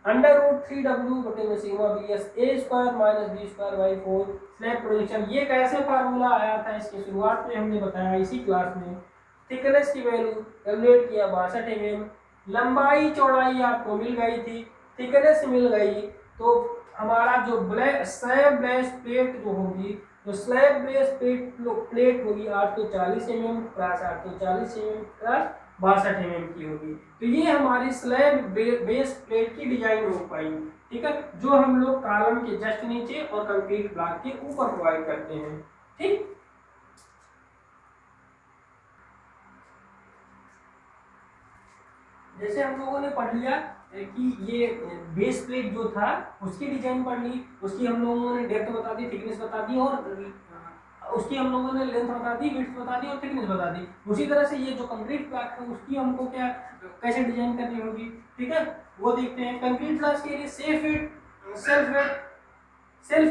√3W बटे में sigma BS A square minus B square by 4 slab projection. ये कैसे फार्मूला आया था इसकी शुरुआत में हमने बताया इसी क्लास में। थिकनेस की वैल्यू कैलकुलेट किया 62 mm, लंबाई चौड़ाई आपको मिल गई थी, थिकनेस मिल गई, तो हमारा जो स्लैब बेस प्लेट जो होगी, तो स्लैब बेस प्लेट होगी 840 mm plus 840 mm plus 62 mm की होगी। तो ये हमारी स्लैब बेस प्लेट की डिजाइन हो पाई, ठीक है, जो हम लोग कॉलम के जस्ट नीचे और कंक्रीट ब्लॉक के ऊपर प्रोवाइड करते हैं, ठीक। जैसे हम लोगों ने पढ़ लिया कि ये बेस प्लेट जो था उसकी डिजाइन पढ़ ली, उसकी हम लोगों ने डेप्थ बता दी, थिकनेस बता दी, और उसकी हम लोगों ने लेंथ बता दी, विड्थ बता दी और थिकनेस बता दी। उसी तरह से ये जो कंक्रीट ब्लॉक है उसकी हमको क्या कैसे डिजाइन करनी होगी, ठीक है, वो देखते हैं। कंक्रीट ब्लॉक के लिए सेल्फ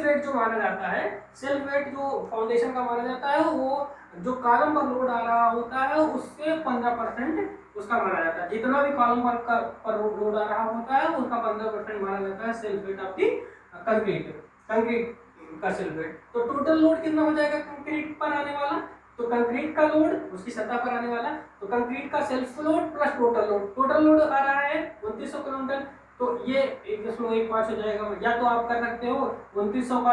वेट जो माना जाता है, सेल्फ वेट जो फाउंडेशन का माना जाता है, वो जो कॉलम पर लोड आ रहा होता है उससे 15% उसका माना जाता है। जितना भी कॉलम पर लोड आ रहा होता है उसका 15% माना जाता है self weight of the concrete का सेल्फ वेट। तो टोटल लोड कितना हो जाएगा कंक्रीट पर आने वाला, तो कंक्रीट का लोड उसकी सतह पर आने वाला, तो कंक्रीट का self load plus total load आ रहा है 2900 किलोन्यूटन, तो ये 1.15 हो जाएगा। या तो आप कर सकते हो 2900 का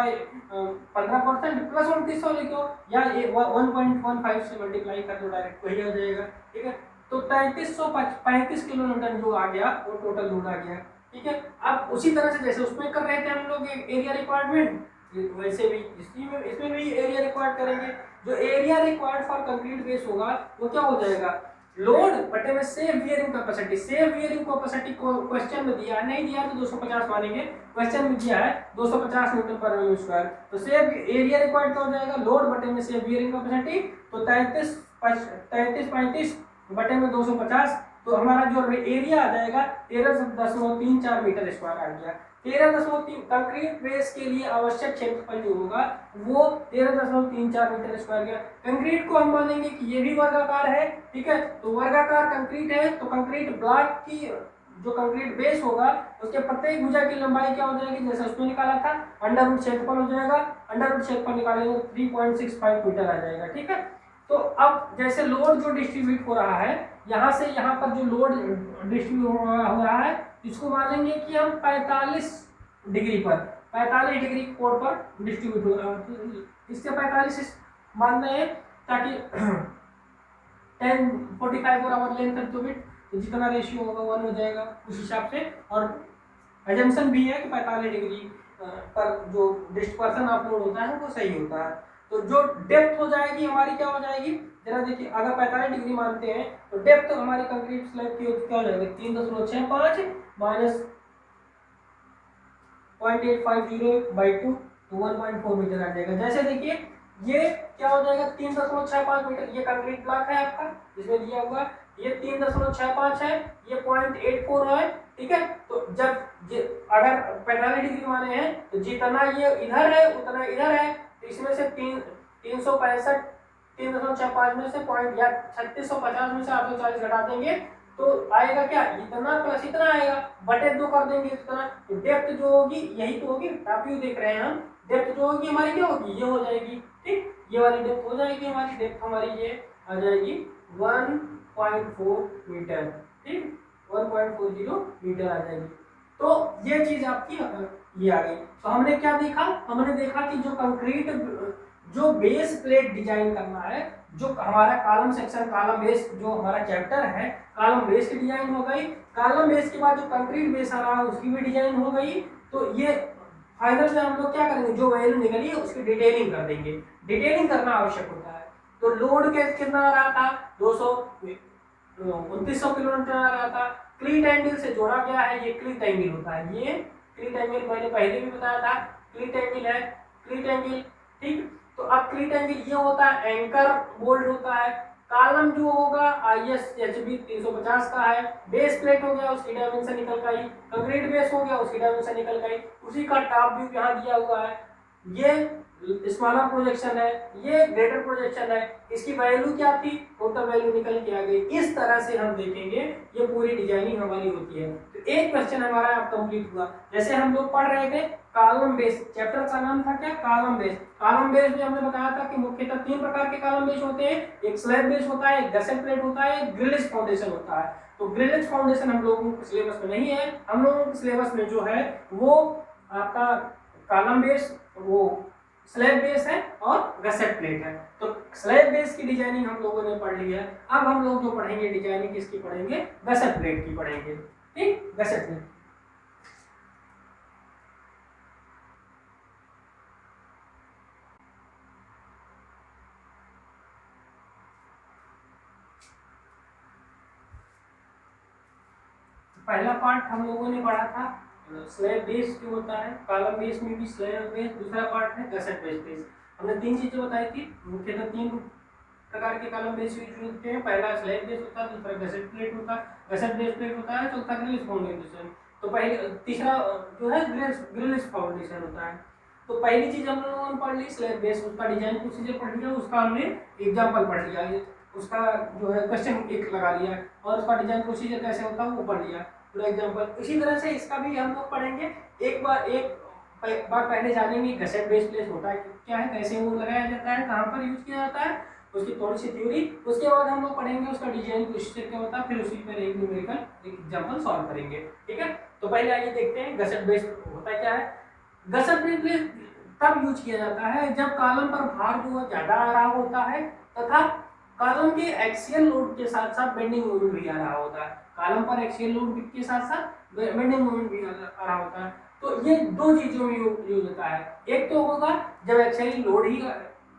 15% प्लस 2900 लिखो, या 1.15 से मल्टीप्लाई कर दो, डायरेक्ट वही हो जाएगा, ठीक है। तो 3335 किलो न्यूटन जो आ गया वो टोटल लोड आ गया। ठीक है, अब उसी तरह से जैसे उसमें कर रहे थे हम लोग एरिया रिक्वायरमेंट, वैसे भी इसमें भी एरिया रिक्वायर्ड करेंगे। जो area required for concrete base होगा वो क्या हो जाएगा, लोड बटे में safe bearing capacity. Safe bearing capacity को क्वेश्चन में दिया, नहीं दिया तो 250 मानेंगे, क्वेश्चन में दिया है 250 न्यूटन पर mm स्क्वायर। तो सेफ एरिया रिक्वायर्ड क्या हो जाएगा, लोड बटे में सेफ बियरिंग कैपेसिटी, तो 3335 बटे में 250, तो हमारा जो एरिया आ जाएगा 13.34 मीटर स्क्वायर आ गया। 13.3 कंक्रीट बेस के लिए आवश्यक क्षेत्रफल जो होगा वो 13.34 मीटर स्क्वायर गया। कंक्रीट को हम मानेंगे कि ये भी वर्गाकार है। ठीक है, तो वर्गाकार कंक्रीट है तो कंक्रीट ब्लॉक की जो कंक्रीट बेस होगा उसके प्रत्येक भुजा की लंबाई क्या हो जाएगी, जैसे उसमें निकाला था अंडर रूट क्षेत्रफल हो जाएगा, अंडर रूट क्षेत्रफल निकालेंगे 3.65 मीटर आ जाएगा। ठीक है, तो अब जैसे लोड जो डिस्ट्रीब्यूट हो रहा है यहाँ से यहाँ पर जो लोड डिस्ट्रीब्यूट हो रहा है इसको मानेंगे कि हम 45 डिग्री पर, 45 डिग्री कोण पर डिस्ट्रीब्यूट हो रहा है। इससे 45 मान रहे हैं ताकि 1045 और our length of the bit, तो जितना रेशियो होगा 1 हो जाएगा उस हिसाब से। और एजम्पशन भी है कि 45 डिग्री पर जो डिस्पर्सन ऑफ लोड होता है वो सही होता है। तो जो डेप्थ हो जाएगी हमारी क्या हो जाएगी, जरा देखिए, अगर 45 डिग्री मानते हैं तो डेप्थ हमारी कंक्रीट स्लैब की क्या हो जाएगी, 3.65 माइनस 0.850/2 तो 1.4 मीटर आ जाएगा। जैसे देखिए ये क्या हो जाएगा 3.65 मीटर, ये कंक्रीट ब्लॉक है आपका जिसमें दिया हुआ, ये 3.65 है, ये 0.84 है। ठीक है, तो जब अगर 45 डिग्री माने हैं तो जितना ये इधर है उतना इधर है, तो इसमें से 365 3.65 में से पॉइंट या 3650 में से 840 घटा देंगे तो आएगा क्या, इतना प्लस इतना आएगा, बटे 2 कर देंगे इतना। तो डेप्थ जो होगी यही तो होगी, टॉप व्यू देख रहे हैं हम, डेप्थ जो होगी हमारी क्या होगी, ये हो जाएगी। ठीक, ये वाली डेप्थ हो जाएगी हमारी, डेप्थ हमारी ये आ जाएगी 1.4 मीटर। ठीक, 1.40 मीटर आ जाएगी। तो ये चीज आपकी ये आ गई। तो हमने क्या देखा, हमने देखा कि जो कंक्रीट जो बेस प्लेट डिजाइन करना है, जो हमारा कॉलम सेक्शन कॉलम बेस जो हमारा चैप्टर है, कॉलम बेस की डिजाइन हो गई, कॉलम बेस के बाद जो कंक्रीट बेस आ रहा है उसकी भी डिजाइन हो गई। तो ये फाइनल में हम लोग क्या करेंगे, जो वैल्यू निकली है उसकी डिटेलिंग कर देंगे। डिटेलिंग करना आवश्यक होता है। तो लोड कितना आ रहा था, 2900 किलोमीटर आ रहा था। क्लीट एंगल से जोड़ा गया है, ये क्लीट एंगल होता है, ये क्लीट एंगल मैंने पहले भी बताया था, क्लीट एंगल है, क्लीट एंगल। ठीक, तो अब क्लीट एंगल ये होता है, एंकर बोल्ट होता है। कॉलम जो होगा ISHB 350 का है। बेस प्लेट हो गया उसकी डायमेंशन निकल गई, कंक्रीट बेस हो गया उसकी डायमेंशन निकल गई, उसी का टॉप व्यू यहाँ दिया हुआ है। ये स्मॉलर प्रोजेक्शन है, ये ग्रेटर प्रोजेक्शन है, इसकी वैल्यू क्या थी, टोटल वैल्यू निकल के आ गई। इस तरह से हम देखेंगे, ये पूरी डिजाइनिंग हमारी होती है। तो एक क्वेश्चन हमारा अब कंप्लीट हुआ। जैसे हम लोग पढ़ रहे थे कॉलम बेस, चैप्टर का नाम था क्या, कॉलम बेस। कॉलम बेस में हमने बताया था कि मुख्यतः 3 प्रकार के कॉलम बेस होते हैं, एक स्लैब बेस होता है, एक गसेट प्लेट होता है, एक ग्रिलेज फाउंडेशन होता है। तो ग्रिलेज फाउंडेशन हम लोगों के सिलेबस में नहीं है, हम लोगों के सिलेबस में जो है वो आपका कॉलम बेस, वो स्लैब बेस है और गसेट प्लेट है। तो स्लैब बेस की डिजाइनिंग हम लोगों ने पढ़ ली है। अब हम लोग जो पढ़ेंगे डिजाइनिंग किसकी पढ़ेंगे, गसेट प्लेट की पढ़ेंगे। ठीक, गसेट प्लेट। पहला पार्ट हम लोगों ने पढ़ा था स्लैब बेस जो होता है, कॉलम बेस में भी स्लैब बेस, दूसरा पार्ट है गसेट बेस। हमने 3 चीजें बताई थी, मुख्यतः 3 प्रकार के कॉलम बेस यूज होते हैं। पहला स्लैब बेस होता है, दूसरा गसेट प्लेट होता है, गसेट बेस प्लेट होता है, चौथा ग्रिलेज फाउंडेशन। तो पहले तीसरा जो है ग्रिलेज फाउंडेशन होता है। तो पहली चीज हम लोगों ने पढ़ ली स्लैब बेस, उसका डिजाइन प्रोसीजर पढ़ लिया, उसका हमने एग्जांपल पढ़ लिया, उसका जो है क्वेश्चन एक लगा लिया और उसका डिजाइन प्रोसीजर कैसे होता है वो पढ़ लिया पूरा एग्जांपल। इसी तरह से इसका भी हम लोग पढ़ेंगे। एक बार पहले जानेंगे गसेट बेस प्लेट होता है क्या है, कैसे वो लगाया जाता है, कहाँ पर यूज किया जाता है, उसकी थोड़ी सी थ्योरी। उसके बाद हम लोग पढ़ेंगे उसका डिजाइन प्रोसीजर क्या होता है, फिर उसी पर एक न्यूमेरिकल एग्जांपल सॉल्व करेंगे। ठीक है, तो पहले आइए देखते हैं गसेट बेस होता क्या है। गसेट बेस प्लेट तब यूज किया जाता है जब कॉलम पर भार जो ज्यादा आ रहा होता है तथा कॉलम के एक्सियल लोड के साथ साथ बेंडिंग मोमेंट भी आ रहा होता है, कॉलम पर एक्सियल लोड के साथ साथ बेंडिंग मोमेंट भी आ रहा होता है। तो ये दो चीजों में यूज होता है। एक तो होगा जब एक्सियल लोड ही,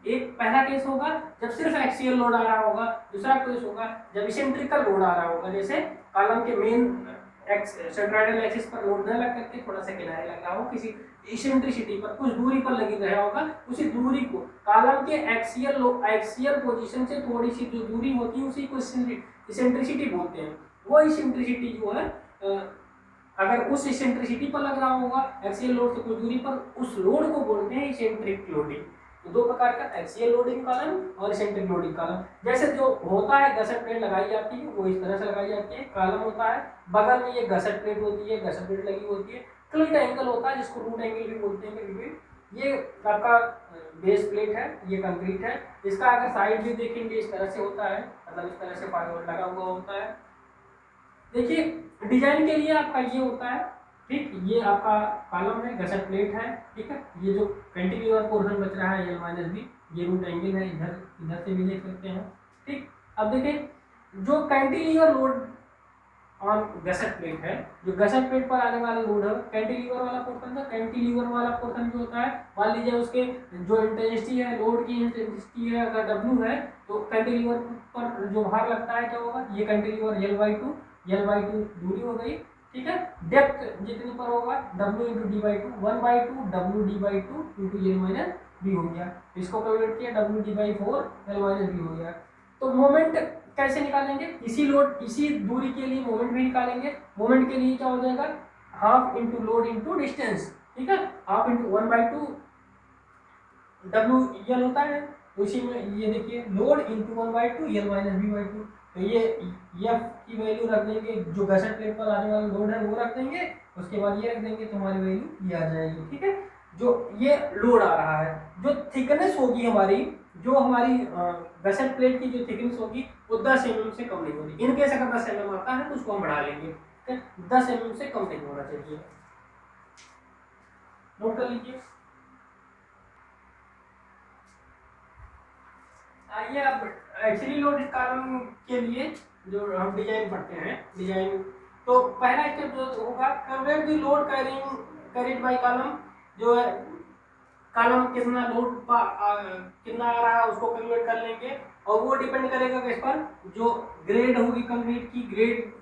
एक पहला केस होगा जब सिर्फ एक्सियल लोड आ रहा होगा, दूसरा केस होगा जब इसेंट्रिकल लोड आ रहा होगा, जैसे कॉलम के मेन सेंट्रोइडल एक्सिस पर लोड न लग करके थोड़ा सा किनारे लग रहा हो, किसी इसेंट्रिसिटी पर कुछ दूरी पर लगी रहा होगा, उसी दूरी को कॉलम के एक्सियल पोजीशन से थोड़ी सी जो दूरी होती है उसी को इसेंट्रिसिटी बोलते हैं। वो इसेंट्रिसिटी जो है अगर उस इसेंट्रिसिटी पर लग रहा होगा एक्सियल लोड से कुछ दूरी पर, उस लोड को बोलते हैं इसेंट्रिक लोडिंग। तो दो प्रकार का एक्सियल लोडिंग कॉलम और इसेंट्रिक लोडिंग कॉलम। जैसे जो होता है गसट प्लेट लगाई जाती है वो इस तरह से लगाई जाती है, कॉलम होता है, बगल में ये गसट प्लेट होती है, गसट प्लेट लगी होती है, क्लीट एंगल होता है जिसको रूट एंगल भी बोलते हैं कभी भी। ये आपका बेस प्लेट है, ये कंक्रीट है। इसका अगर साइड भी देखेंगे इस तरह से होता है, मतलब इस तरह से फाइबर लगा हुआ होता है। देखिए डिजाइन के लिए आपका ये होता है, ठीक, ये आपका कॉलम है, गसट प्लेट है, ठीक है। ये जो कैंटिलीवर पोर्शन बच रहा है L-B, ये रूट एंगल है, इधर इधर से भी देख सकते हैं, ठीक। अब देखिए जो कैंटिलीवर लोड ऑन गसट प्लेट है, जो गसट प्लेट पर आने वाला लोड है कैंटिलीवर वाला पोर्शन है। कैंटिलीवर वाला पोर्शन जो होता है, मान लीजिए उसके जो इंटेंसिटी है, लोड की इंटेंसिटी है अगर W है, तो कैंटिलीवर पर जो भार लगता है क्या होगा, ये कैंटिलीवर L/2 दूरी हो गई, ठीक है। डेप्थ जितनी पर होगा W × D/2, 1/2 W D/2 × L-B हो गया। इसको कैलकुलेट किया W D/4 L-B हो गया। तो मोमेंट कैसे निकालेंगे, इसी दूरी के लिए मोमेंट भी निकालेंगे। मोमेंट के लिए क्या हो जाएगा, half into load into distance, ठीक है। हाफ इंटू 1/2 W L होता है, उसी में ये देखिए लोड इंटू 1/2 L-B/2। तो ये F की वैल्यू रख देंगे, जो गसट प्लेट पर आने वाला लोड है वो रख देंगे, उसके बाद ये रख देंगे, तुम्हारी वैल्यू ये आ जाएगी, ठीक है। जो ये लोड आ रहा है, जो थिकनेस होगी हमारी, जो हमारी गसट प्लेट की जो थिकनेस होगी वो 10 mm से कम नहीं होगी। इनकेस अगर 10 mm आता है तो उसको हम बढ़ा लेंगे, ठीक है। 10 mm से कम नहीं होना चाहिए, नोट कर लीजिए। आइए अब एक्चुअली लोडेड कॉलम के लिए जो हम डिजाइन पढ़ते हैं, डिजाइन तो पहला स्टेप जो होगा, calculate the load carried by column. जो है कॉलम कितना लोड कितना आ रहा है उसको कैलकुलेट कर लेंगे, और वो डिपेंड करेगा किस पर, जो ग्रेड होगी कंक्रीट की, ग्रेड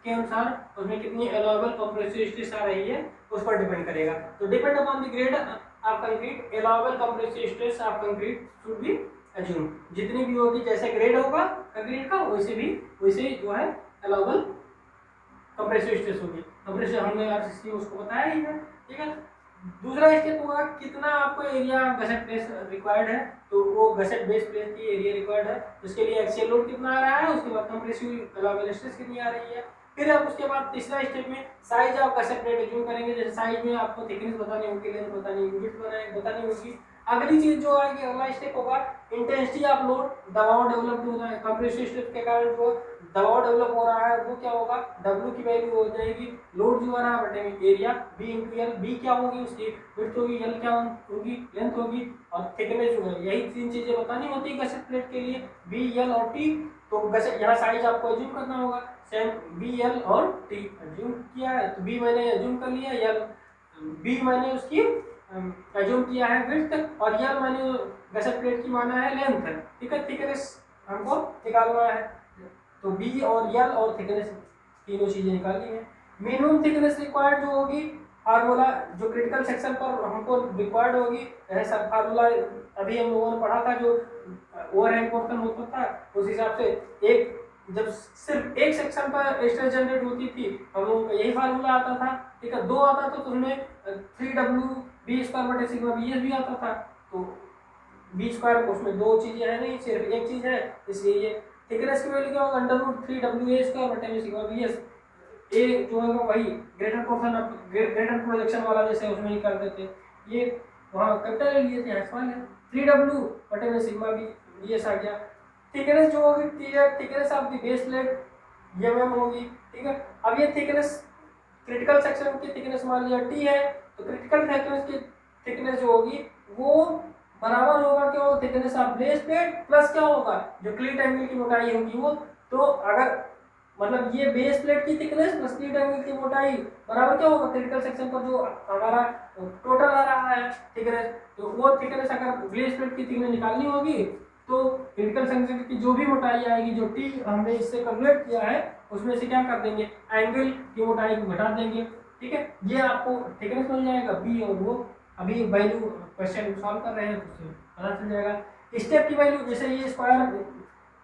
के अनुसार उसमें कितनी अलाउएबल कंप्रेसिव स्ट्रेस आ रही है उस पर डिपेंड करेगा। तो depend upon the grade of concrete allowable compressive stress of concrete should be assume. जितनी भी होगी, जैसे ग्रेड होगा कंक्रीट का वैसे जो है अलाउएबल कंप्रेसिव स्ट्रेस होगी। कंप्रेसिव हमने आरसीसी उसको बताया ही है, ठीक है। दूसरा स्टेप होगा कितना आपको एरिया गसट बेस रिक्वायर्ड है, तो वो गसट बेस प्लेट की एरिया रिक्वायर्ड है, उसके लिए एक्सियल लोड कितना आ रहा है, उसके बाद कंप्रेसिव अलाउएबल स्ट्रेस कितनी आ रही है। फिर आप उसके बाद तीसरा स्टेप में साइज ऑफ गसट प्लेट एज्यूम करेंगे। जैसे साइज में आपको थिकनेस बतानी होगी, लेंथ बतानी होगी, विड्थ बतानी होगी। अगली चीज जो आएगी, अगला स्टेप होगा इंटेंसिटी ऑफ लोड, दबाव डेवलप हो रहा है कंप्रेसिव स्ट्रेस के कारण, जो दबाव डेवलप हो रहा है वो क्या होगा, W की वैल्यू हो जाएगी लोड जो आ रहा है बटे में एरिया B × L। B क्या होगी, उसकी विड्थ होगी, L क्या होगी, लेंथ होगी, और थिकनेस जो है। यही तीन चीजें बतानी होती है गसट प्लेट के लिए, B, L और T। तो गसट यहाँ साइज आपको एज्यूम करना होगा, सेम B, L और T एज्यूम किया है, तो B मैंने एज्यूम कर लिया, L B मैंने उसकी एज्यूम किया है विड्थ, और L मैंने गसट प्लेट की माना है लेंथ, ठीक है। थिकनेस हमको निकालना है, तो B और L और थिकनेस तीनों चीजें निकाली है। मिनिमम थिकनेस रिक्वायर्ड जो होगी, फार्मूला जो क्रिटिकल सेक्शन पर हमको रिक्वायर्ड होगी, ऐसा फार्मूला अभी हम लोगों ने पढ़ा था, जो ओवरहैंग पोर्शन होता था, उस हिसाब से एक जब सिर्फ एक सेक्शन पर स्ट्रेस जनरेट होती थी हम लोगों का यही फार्मूला आता था, ठीक है। दो आता था तो उसमें 3W² भी आता था, तो B² उसमें दो चीजें है नहीं, सिर्फ एक चीज है, इसलिए ये थिकनेस की वैल्यू क्या होगा, √3WA² ए जो है वही greater portion of greater projection वाला जैसे उसमें ही कर देते। ये वहाँ कैपिटल ले लिए थे, स्मॉल है 3W/σB आ गया। थिकनेस जो होगी, thickness of the base plate mm होगी, ठीक है। अब ये थिकनेस क्रिटिकल सेक्शन की थिकनेस मान लिया T है, तो क्रिटिकल थिकनेस की थिकनेस जो होगी वो बराबर होगा क्या हो, thickness of base plate plus क्या होगा जो क्लीट एंगल की मोटाई होगी वो। तो अगर मतलब ये बेस प्लेट की थिकनेस प्लस क्लीट एंगल की मोटाई बराबर क्या होगा क्रिटिकल सेक्शन पर जो हमारा टोटल आ रहा है थिकनेस, तो वो थिकनेस अगर बेस प्लेट की थिकनेस निकालनी होगी तो क्रिटिकल सेक्शन की जो भी मोटाई आएगी जो टी हमने इससे कैलकुलेट किया है उसमें से क्या कर देंगे एंगल की मोटाई को घटा देंगे। ठीक है, ये आपको थिकनेस मिल जाएगा बी, और वो अभी वैल्यू क्वेश्चन सॉल्व कर रहे हैं तो उससे पता चल जाएगा। स्टेप की वैल्यू जैसे ये स्क्वायर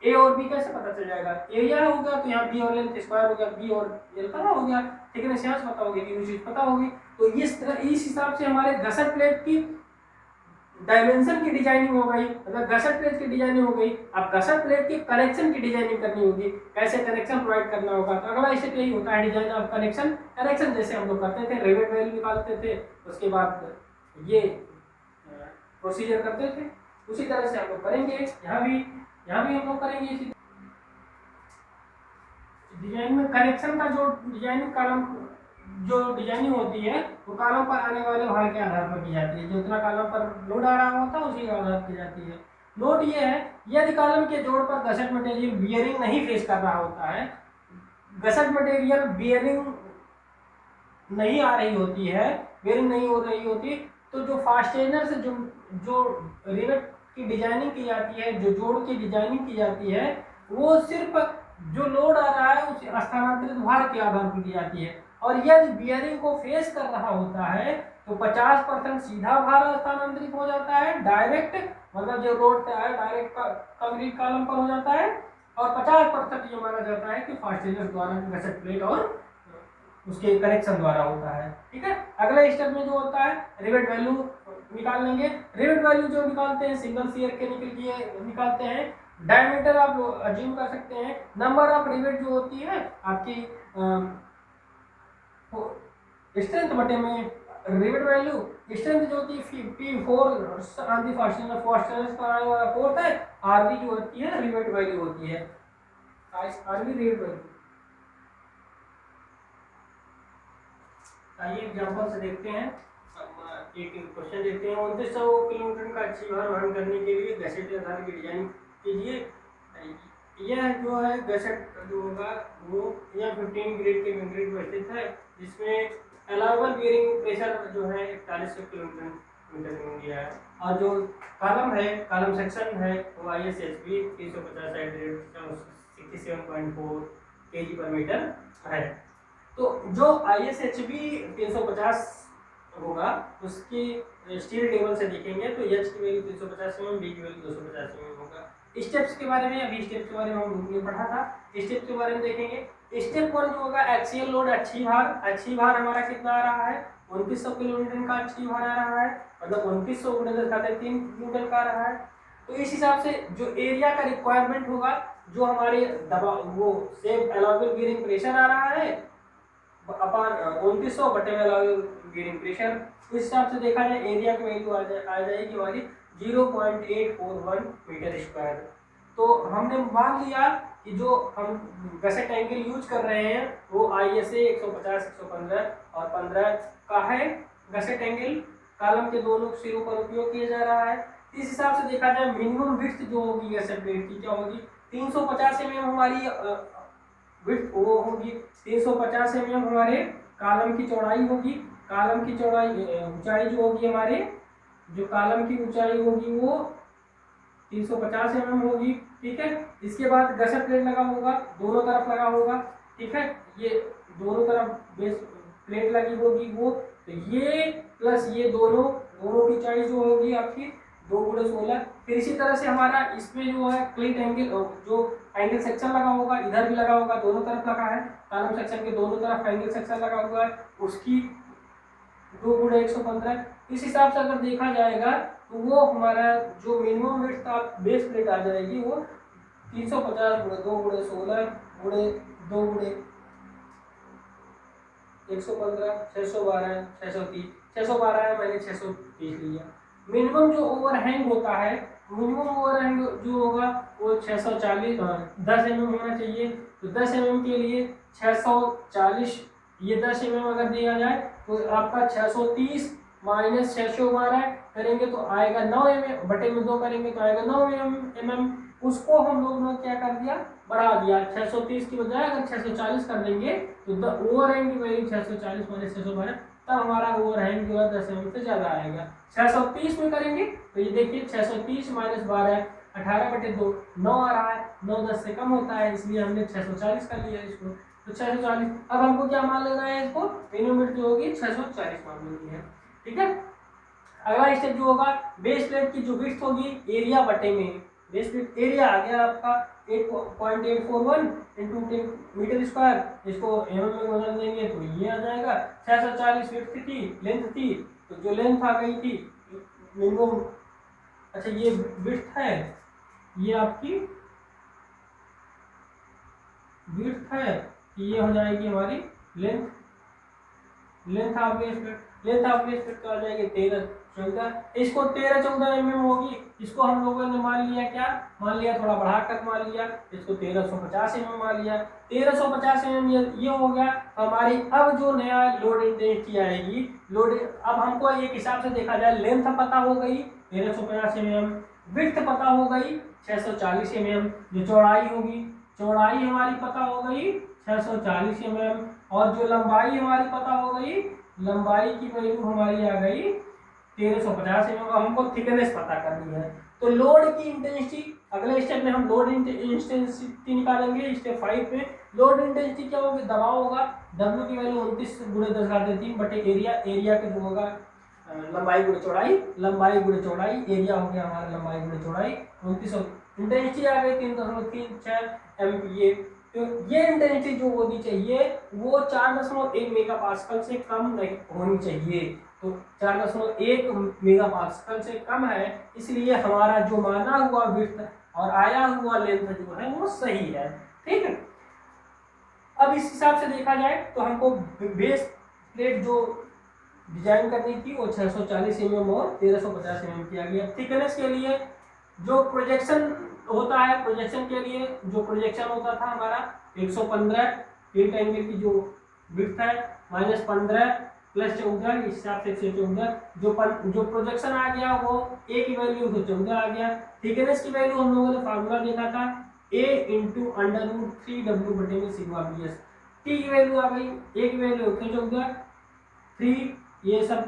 ए और बी कैसे पता चल जाएगा, एरिया हो गया तो यहाँ बी और लेंथ स्क्वायर हो गया, बी और एल पता हो गया, थिकनेस यहाँ से पता होगी, तीनों चीज पता होगी। तो इस तरह इस हिसाब से हमारे गसट प्लेट की डायमेंशन की डिजाइनिंग हो गई, मतलब गसट प्लेट की डिजाइनिंग हो गई। अब गसट प्लेट की कनेक्शन की डिजाइनिंग करनी होगी, कैसे कनेक्शन प्रोवाइड करना होगा। तो अगला स्टेप यही होता है डिजाइन ऑफ कनेक्शन। कनेक्शन जैसे हम लोग करते थे रिवेट वैल्यू निकालते थे, उसके बाद ये प्रोसीजर करते थे, उसी तरह से हम लोग करेंगे यहाँ भी हम लोग करेंगे इसी डिजाइन में। कनेक्शन का जो डिजाइनिंग कॉलम जो डिजाइनिंग होती है वो कॉलम पर आने वाले भार के आधार पर की जाती है, जितना कॉलम पर लोड आ रहा होता है उसी के आधार पर की जाती है। लोड ये है यदि कॉलम के जोड़ पर गसट मटेरियल बियरिंग नहीं फेस कर रहा होता है, गसट मटेरियल बियरिंग नहीं आ रही होती है, बियरिंग नहीं हो रही होती, तो जो फास्टेनर से जो रिवेट की डिजाइनिंग की जाती है, जो जोड़ की डिजाइनिंग की जाती है, वो सिर्फ जो लोड आ रहा है उस स्थानांतरित भार के आधार पर की जाती है। और यदि बियरिंग को फेस कर रहा होता है तो 50% सीधा भार स्थानांतरित हो जाता है डायरेक्ट, मतलब जो रोड का है डायरेक्ट कंक्रीट कॉलम पर हो जाता है, और 50% ये माना जाता है कि फास्टेनर द्वारा गसट प्लेट और उसके कनेक्शन द्वारा होता है। ठीक है, अगला स्टेप में जो होता है रिवेट वैल्यू निकाल लेंगे। रिवेट वैल्यू जो निकालते हैं सिंगल शियर के निकालते हैं। डायमीटर आप अज्यूम कर सकते हैं, नंबर ऑफ रिवेट जो होती है आपकी स्ट्रेंथ बटे में रिवेट वैल्यू, स्ट्रेंथ जो होती है P4 ऑन द फास्टेनर, फास्टेनर का आने वाला फोर्स है, आरवी जो होती है रिवेट वैल्यू होती है, आरवी रिवेट वैल्यू। आइए एग्जांपल से देखते हैं, एक क्वेश्चन देखते हैं। 2900 किलोमीटर का अच्छी भार वहन करने के लिए गैसेट आधार की डिजाइन कीजिए। यह जो है गैसेट जो होगा वो यह 15 ग्रेड के कंक्रीट में स्थित है, जिसमें अलाउबल बियरिंग प्रेशर जो है 4100 किलोमीटर दिया है, और जो कॉलम है कॉलम सेक्शन है वो ISHB 350 67.4 kg पर मीटर है। तो जो ISHB 350 होगा उसकी स्टील टेबल से देखेंगे तो H की वैल्यू 350 mm, B की वैल्यू 250 mm होगा। स्टेप्स के बारे में, अभी स्टेप के बारे में हम लोगों ने पढ़ा था, स्टेप के बारे में देखेंगे। स्टेप 1 जो होगा एक्सियल लोड अच्छी भार हमारा कितना आ रहा है 2900 किलोमीटर का अच्छी भार आ रहा है, मतलब 2900 गुणा 3 न्यूटन का आ रहा है। तो इस हिसाब से जो एरिया का रिक्वायरमेंट होगा, जो हमारे दबाव वो सेम अलाउबल बियरिंग प्रेशर आ रहा है अपन 2900 बटे में अलाउबल बियरिंग प्रेशर, उस हिसाब से देखा जाए एरिया की वैल्यू आ जाएगी हमारी 0.841 मीटर स्क्वायर। तो हमने मान लिया कि जो हम गसट एंगल यूज कर रहे हैं वो ISA 150, 115 और 15 का है गसट एंगल, कॉलम के दोनों सिरों पर उपयोग किया जा रहा है। इस हिसाब से देखा जाए मिनिमम विड्थ जो होगी गसट प्लेट की क्या होगी 350 mm हमारी विड्थ वो होगी, 350 mm हमारे कॉलम की चौड़ाई होगी, कॉलम की चौड़ाई ऊंचाई जो होगी हमारे जो कॉलम की ऊंचाई होगी वो 350 mm होगी। ठीक है, इसके बाद गसट प्लेट लगा होगा, दोनों तरफ लगा होगा। ठीक है, ये दोनों तरफ बेस प्लेट लगी होगी वो, तो ये प्लस ये दोनों की ऊंचाई जो होगी आपकी 2 × 16। फिर इसी तरह से हमारा इसमें जो है क्लीट एंगल जो एंगल सेक्शन लगा होगा, इधर भी लगा होगा, दोनों तरफ लगा है, कॉलम सेक्शन के दोनों तरफ एंगल सेक्शन लगा हुआ है, उसकी 2 × 115। इस हिसाब से अगर देखा जाएगा तो वो हमारा जो minimum width of base plate आ जाएगी वो 350 × 2 × 16 × 2 × 115 612 630 612 है, मैंने 630 लिया। मिनिमम जो ओवरहैंग होता है, मिनिमम ओवरहैंग जो होगा वो 640 10 mm होना चाहिए। तो 10 mm के लिए 640, ये 10 mm अगर दिया जाए तो आपका 630 - 612 करेंगे तो आएगा 9 बटे में 2 करेंगे तो आएगा 9 mm। उसको हम लोग ने क्या कर दिया, बढ़ा दिया। 630 की बजाय अगर 640 कर देंगे तो ओवरहैंग की वैल्यू 640 माइनस 612, तब हमारा ओवरहैंग जो है 10 mm से ज्यादा आएगा। 630 में करेंगे तो ये देखिए 630 माइनस 12 18 बटे 2 9 आ रहा है, 9 10 से कम होता है, इसलिए हमने 640 कर लिया इसको। तो 640, अब हमको क्या मान लेना है, इसको मिनट जो होगी 640 मान लेनी है। ठीक है, अगला स्टेप जो होगा, बेस प्लेट की जो विड्थ होगी एरिया बटे में, बेस प्लेट एरिया आ गया आपका 8.841 इंटू 10 मीटर स्क्वायर, इसको एम में बदल देंगे तो ये आ जाएगा। 640 विड्थ थी, लेंथ थी, तो जो लेंथ आ गई थी मिनिमम, अच्छा ये विड्थ है, ये आपकी विड्थ है, ये हो जाएगी हमारी length, length of base plate, length of base plate आ जाएगी 13-14, इसको 13-14 mm होगी, इसको हम लोगों ने मान लिया क्या, मान लिया थोड़ा बढ़ाकर मान लिया, इसको 1350 mm मान लिया। 1350 mm ये हो गया हमारी। अब जो नया लोड इंटेंसिटी आएगी, लोड अब हमको एक हिसाब से देखा जाए, लेंथ पता हो गई 1350 mm, विड्थ पता हो गई 640 mm, जो चौड़ाई होगी, चौड़ाई हमारी पता हो गई 640 mm, और जो लंबाई हमारी पता हो गई, लंबाई की वैल्यू हमारी आ गई 1350 mm। हमको थिकनेस पता करनी है, तो लोड की इंटेंसिटी अगले स्टेप में हम लोड इंटेंसिटी निकालेंगे। स्टेप 5 में लोड इंटेंसिटी क्या होगी, दबाव होगा, W की वैल्यू 29 गुणे 10⁻³ बटे एरिया, एरिया के जो होगा लंबाई गुणे चौड़ाई, लंबाई गुणे चौड़ाई, एरिया हो गया हमारा लंबाई गुणे चौड़ाई 29, इंटेंसिटी आ गई 3.36 MPa। तो ये इंटेंसिटी जो होनी चाहिए वो 4.1 मेगापास्कल से कम नहीं होनी चाहिए, तो 4.1 मेगापास्कल से कम है, इसलिए हमारा जो माना हुआ विड्थ और आया हुआ लेंथ जो है वो सही है। ठीक है, अब इस हिसाब से देखा जाए तो हमको बेस प्लेट जो डिजाइन करनी थी वो 640 mm और 1350 mm किया गया। थिकनेस के लिए जो प्रोजेक्शन होता है, प्रोजेक्शन के लिए जो प्रोजेक्शन होता था हमारा 115 8 एंगल की जो विड्थ है, माइनस 15 प्लस 14, इस हिसाब से 114, जो प्रोजेक्शन आ गया वो ए की वैल्यू तो 14 आ गया। थिकनेस की वैल्यू हम लोगों ने फार्मूला देखा था a इंटू √3w बटे में सिग्मा bs, टी की वैल्यू आ गई, ए की वैल्यू 114, 3 ये सब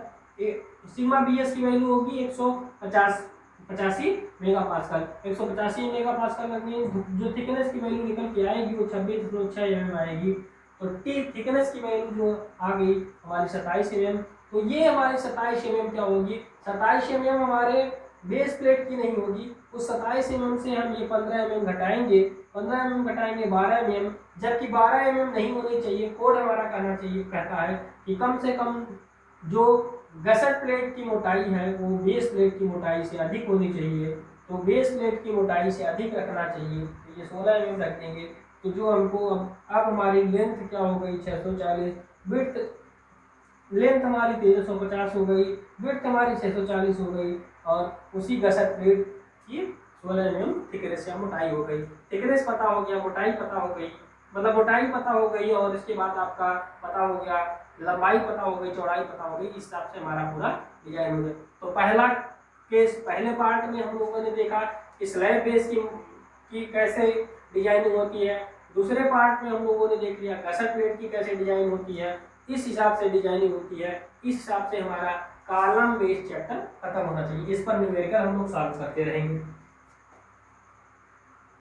सिग्मा bs की वैल्यू होगी 185 मेगापास्कल, 185 मेगापास्कल लगनी, जो थिकनेस की वैल्यू निकल के आएगी वो 26.6 mm आएगी। तो टी थिकनेस की वैल्यू जो आ गई हमारी 27 mm, तो ये हमारी 27 mm क्या होगी, 27 mm हमारे बेस प्लेट की नहीं होगी, उस 27 mm से हम ये 15 mm घटाएंगे, 15 mm घटाएंगे 12 mm, जबकि 12 mm नहीं होनी चाहिए। कोड हमारा कहता है कि कम से कम जो गसट प्लेट की मोटाई है वो बेस प्लेट की मोटाई से अधिक होनी चाहिए, तो बेस प्लेट की मोटाई से अधिक रखना चाहिए, तो ये 16 mm रख देंगे। तो जो हमको अब हमारी लेंथ क्या हो गई 640, विड्थ लेंथ हमारी 1350 हो गई, विड्थ हमारी 640 हो गई, और उसी गसट प्लेट की 16 mm थिकनेस या मोटाई हो गई। थिकनेस पता हो गया, मोटाई पता हो गई, मतलब मोटाई पता हो गई, और इसके बाद आपका पता हो गया लंबाई पता हो गई, चौड़ाई पता हो गई, इस हिसाब से हमारा पूरा डिजाइन हो गया। तो पहला केस, पहले पार्ट में हम लोगों ने देखा स्लैब बेस की कैसे डिजाइनिंग होती है, दूसरे पार्ट में हम लोगों ने देख लिया गसट प्लेट की कैसे डिजाइन होती है, इस हिसाब से डिजाइनिंग होती है। इस हिसाब से हमारा कॉलम बेस चैप्टर खत्म होना चाहिए, इस पर न्यूमेरिकल हम लोग सॉल्व करते रहेंगे।